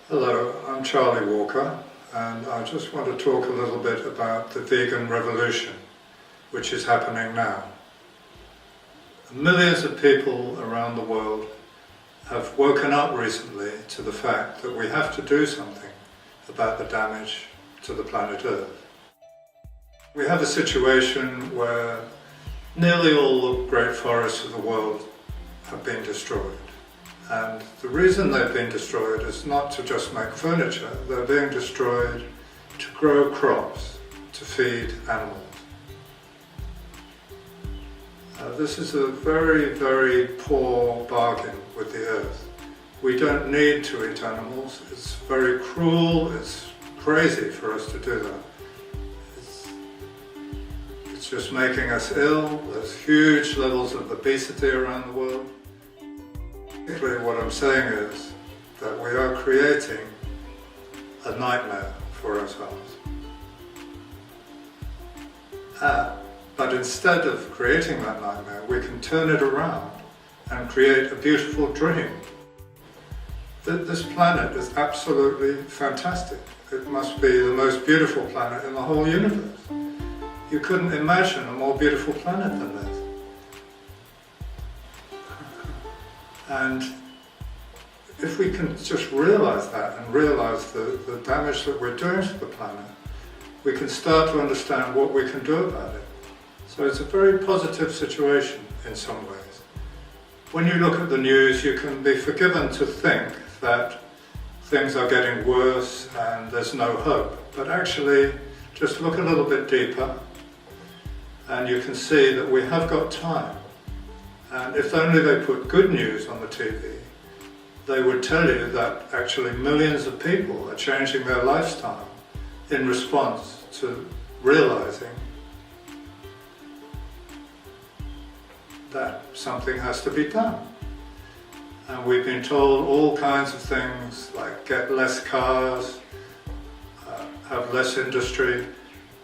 Hello, I'm Charlie Walker, and I just want to talk a little bit about the vegan revolution, which is happening now. Millions of people around the world have woken up recently to the fact that we have to do something about the damage to the planet Earth. We have a situation where nearly all the great forests of the world have been destroyed. And the reason they've been destroyed is not to just make furniture, they're being destroyed to grow crops, to feed animals. This is a very, very poor bargain with the earth. We don't need to eat animals. It's very cruel, it's crazy for us to do that. It's just making us ill. There's huge levels of obesity around the world. Basically, what I'm saying is that we are creating a nightmare for ourselves. But instead of creating that nightmare, we can turn it around and create a beautiful dream. This planet is absolutely fantastic. It must be the most beautiful planet in the whole universe. You couldn't imagine a more beautiful planet than this. And if we can just realize that and realize the damage that we're doing to the planet, we can start to understand what we can do about it. So it's a very positive situation in some ways. When you look at the news, you can be forgiven to think that things are getting worse and there's no hope. But actually, just look a little bit deeper and you can see that we have got time. And if only they put good news on the TV, they would tell you that actually millions of people are changing their lifestyle in response to realizing that something has to be done. And we've been told all kinds of things like get less cars, have less industry,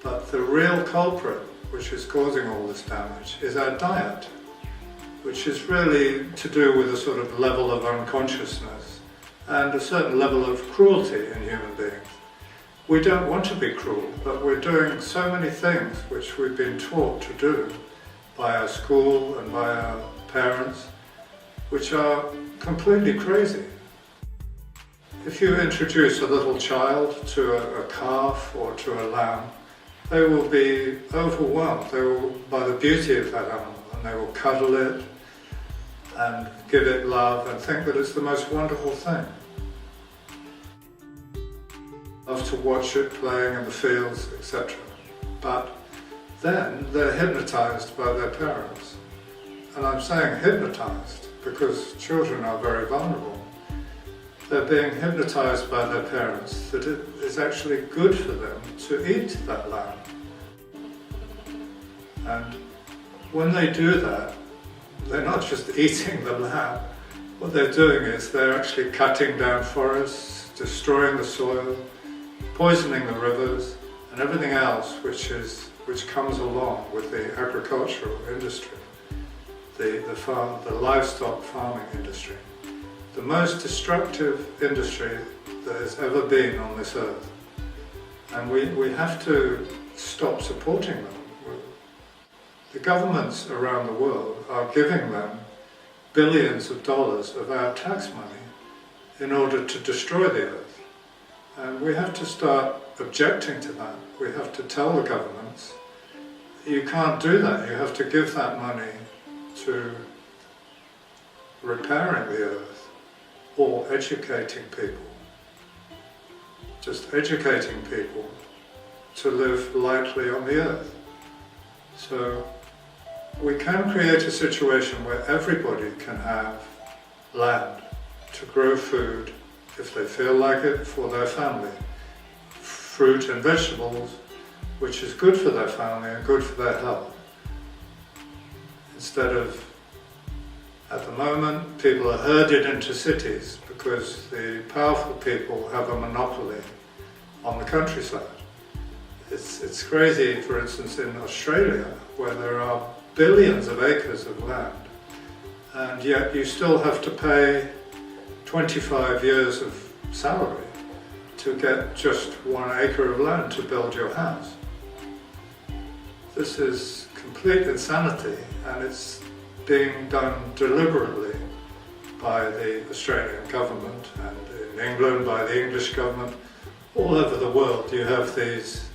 but the real culprit, which is causing all this damage, is our diet, which is really to do with a sort of level of unconsciousness and a certain level of cruelty in human beings. We don't want to be cruel, but we're doing so many things which we've been taught to do by our school and by our parents, which are completely crazy. If you introduce a little child to a calf or to a lamb, they will be overwhelmed by the beauty of that animal, and they will cuddle it and give it love and think that it's the most wonderful thing. Love to watch it playing in the fields, etc. But then they're hypnotized by their parents. And I'm saying hypnotized because children are very vulnerable. They're being hypnotized by their parents that it is actually good for them to eat that lamb. And when they do that, they're not just eating the lamb. What they're doing is they're actually cutting down forests, destroying the soil, poisoning the rivers, and everything else which comes along with the agricultural industry, the livestock farming industry. The most destructive industry that has ever been on this earth. And we have to stop supporting them. The governments around the world are giving them billions of dollars of our tax money in order to destroy the earth. And we have to start objecting to that. We have to tell the governments, you can't do that. You have to give that money to repairing the earth or educating people. Just educating people to live lightly on the earth. So we can create a situation where everybody can have land to grow food, if they feel like it, for their family. Fruit and vegetables, which is good for their family and good for their health. Instead of, at the moment, people are herded into cities because the powerful people have a monopoly on the countryside. It's crazy, for instance, in Australia, where there are billions of acres of land, and yet you still have to pay 25 years of salary to get just 1 acre of land to build your house. This is complete insanity, and it's being done deliberately by the Australian government, and in England by the English government. All over the world you have these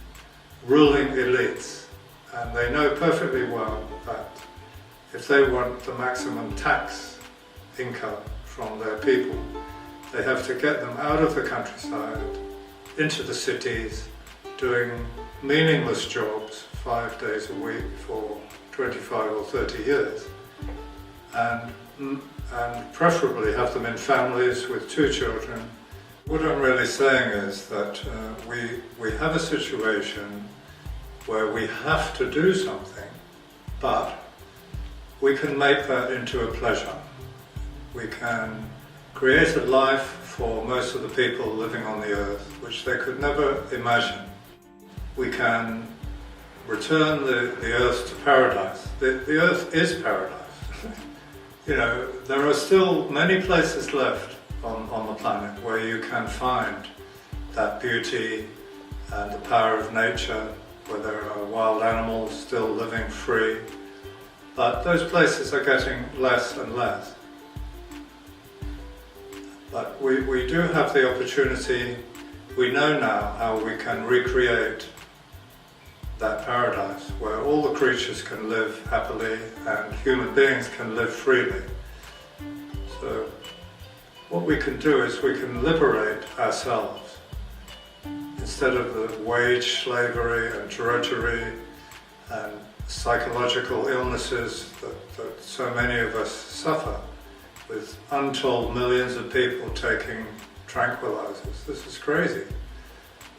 ruling elites, and they know perfectly well that if they want the maximum tax income from their people, they have to get them out of the countryside, into the cities, doing meaningless jobs 5 days a week for 25 or 30 years, and preferably have them in families with 2 children. What I'm really saying is that we have a situation where we have to do something, but we can make that into a pleasure. We can create a life for most of the people living on the earth, which they could never imagine. We can return the earth to paradise. The earth is paradise. You know, there are still many places left on the planet where you can find that beauty and the power of nature, where there are wild animals still living free. But those places are getting less and less. But we do have the opportunity. We know now how we can recreate that paradise where all the creatures can live happily and human beings can live freely. So what we can do is we can liberate ourselves. Instead of the wage slavery and drudgery and psychological illnesses that so many of us suffer, with untold millions of people taking tranquilizers. This is crazy.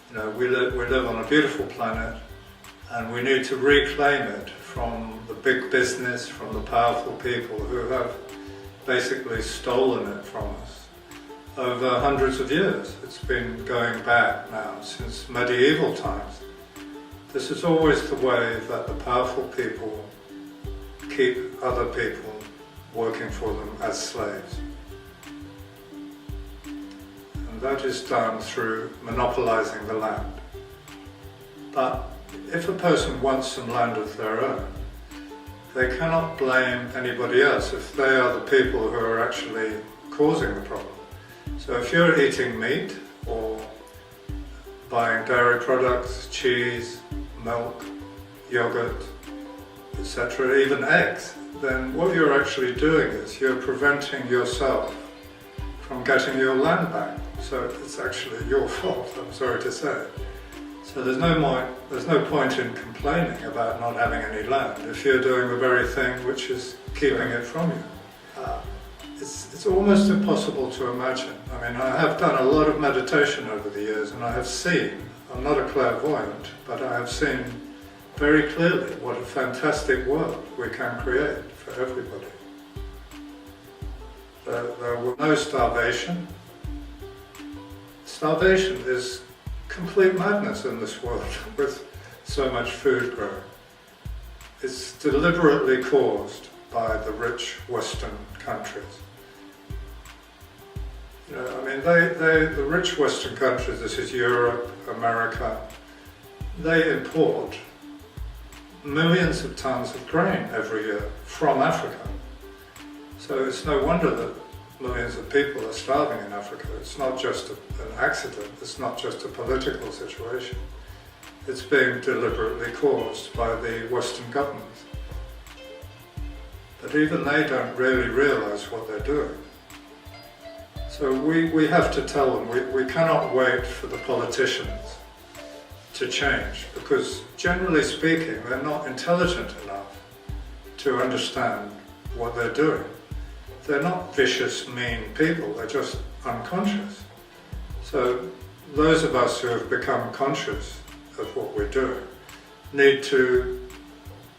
You know, we live on a beautiful planet, and we need to reclaim it from the big business, from the powerful people who have basically stolen it from us over hundreds of years. It's been going back now since medieval times. This is always the way that the powerful people keep other people working for them as slaves. And that is done through monopolizing the land. But if a person wants some land of their own, they cannot blame anybody else if they are the people who are actually causing the problem. So if you're eating meat or buying dairy products, cheese, milk, yogurt, etc., even eggs, then what you're actually doing is you're preventing yourself from getting your land back. So it's actually your fault, I'm sorry to say. So there's no point in complaining about not having any land if you're doing the very thing which is keeping it from you. It's almost impossible to imagine. I mean, I have done a lot of meditation over the years, and I have seen, I'm not a clairvoyant, but I have seen very clearly what a fantastic world we can create for everybody. There will be no starvation. Starvation is complete madness in this world with so much food growing. It's deliberately caused by the rich Western countries. You know, I mean, the rich Western countries, this is Europe, America, they import millions of tons of grain every year from Africa. So it's no wonder that millions of people are starving in Africa. It's not just an accident, it's not just a political situation. It's being deliberately caused by the Western governments. But even they don't really realize what they're doing. So we have to tell them, we cannot wait for the politicians to change, because generally speaking, they're not intelligent enough to understand what they're doing. They're not vicious, mean people, they're just unconscious. So those of us who have become conscious of what we're doing need to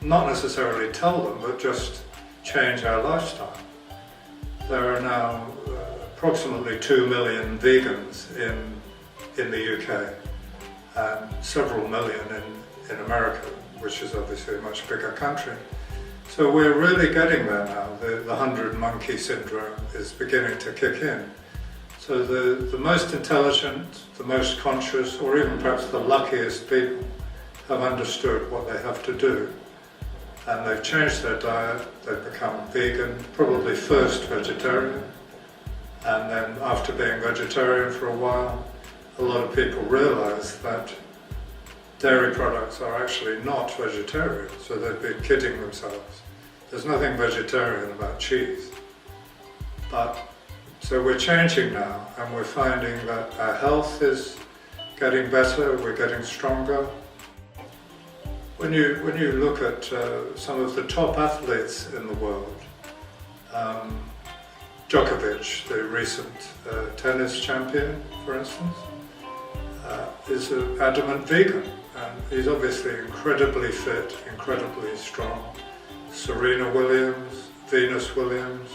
not necessarily tell them, but just change our lifestyle. There are now approximately 2 million vegans in the UK and several million in America, which is obviously a much bigger country. So we're really getting there now. The 100 monkey syndrome is beginning to kick in. So the most intelligent, the most conscious, or even perhaps the luckiest people have understood what they have to do, and they've changed their diet. They've become vegan, probably first vegetarian, and then after being vegetarian for a while, a lot of people realize that dairy products are actually not vegetarian, so they've been kidding themselves. There's nothing vegetarian about cheese. So we're changing now, and we're finding that our health is getting better, we're getting stronger. When you look at some of the top athletes in the world, Djokovic, the recent tennis champion, for instance, is an adamant vegan, and he's obviously incredibly fit, incredibly strong. Serena Williams, Venus Williams,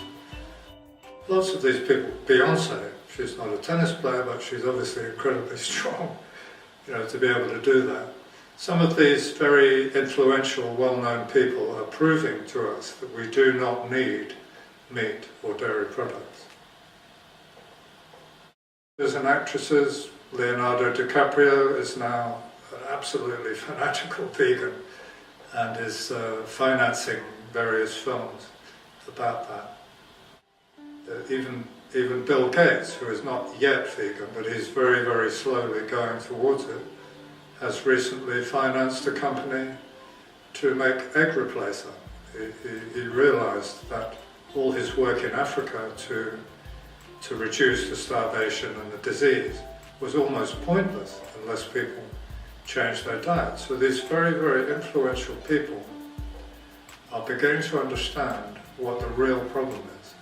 lots of these people. Beyoncé, she's not a tennis player, but she's obviously incredibly strong, to be able to do that. Some of these very influential, well-known people are proving to us that we do not need meat or dairy products. Actors and actresses, Leonardo DiCaprio is now an absolutely fanatical vegan and is financing various films about that. Even Bill Gates, who is not yet vegan, but he's very, very slowly going towards it, has recently financed a company to make egg replacer. He realized that all his work in Africa to reduce the starvation and the disease was almost pointless unless people changed their diet. So these very, very influential people are beginning to understand what the real problem is.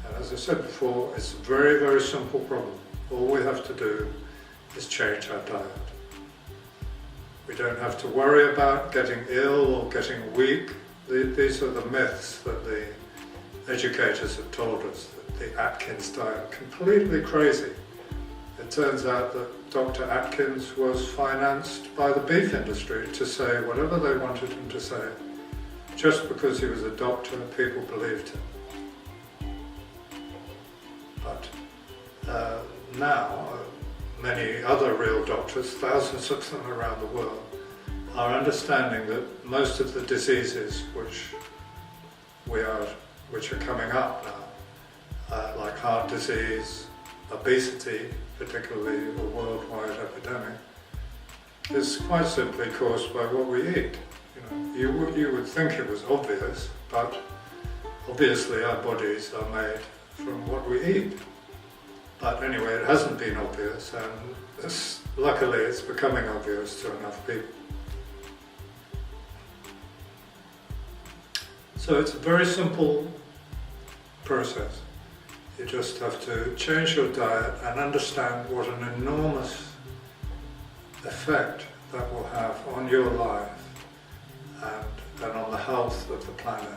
And as I said before, it's a very, very simple problem. All we have to do is change our diet. We don't have to worry about getting ill or getting weak. These are the myths that the educators have told us, that the Atkins diet, completely crazy. It turns out that Dr. Atkins was financed by the beef industry to say whatever they wanted him to say. Just because he was a doctor, people believed him. But now, many other real doctors, thousands of them around the world, are understanding that most of the diseases which are coming up now, like heart disease, obesity, particularly a worldwide epidemic, is quite simply caused by what we eat. You would think it was obvious, but obviously our bodies are made from what we eat. But anyway, it hasn't been obvious, and luckily it's becoming obvious to enough people. So it's a very simple process. You just have to change your diet and understand what an enormous effect that will have on your life and on the health of the planet.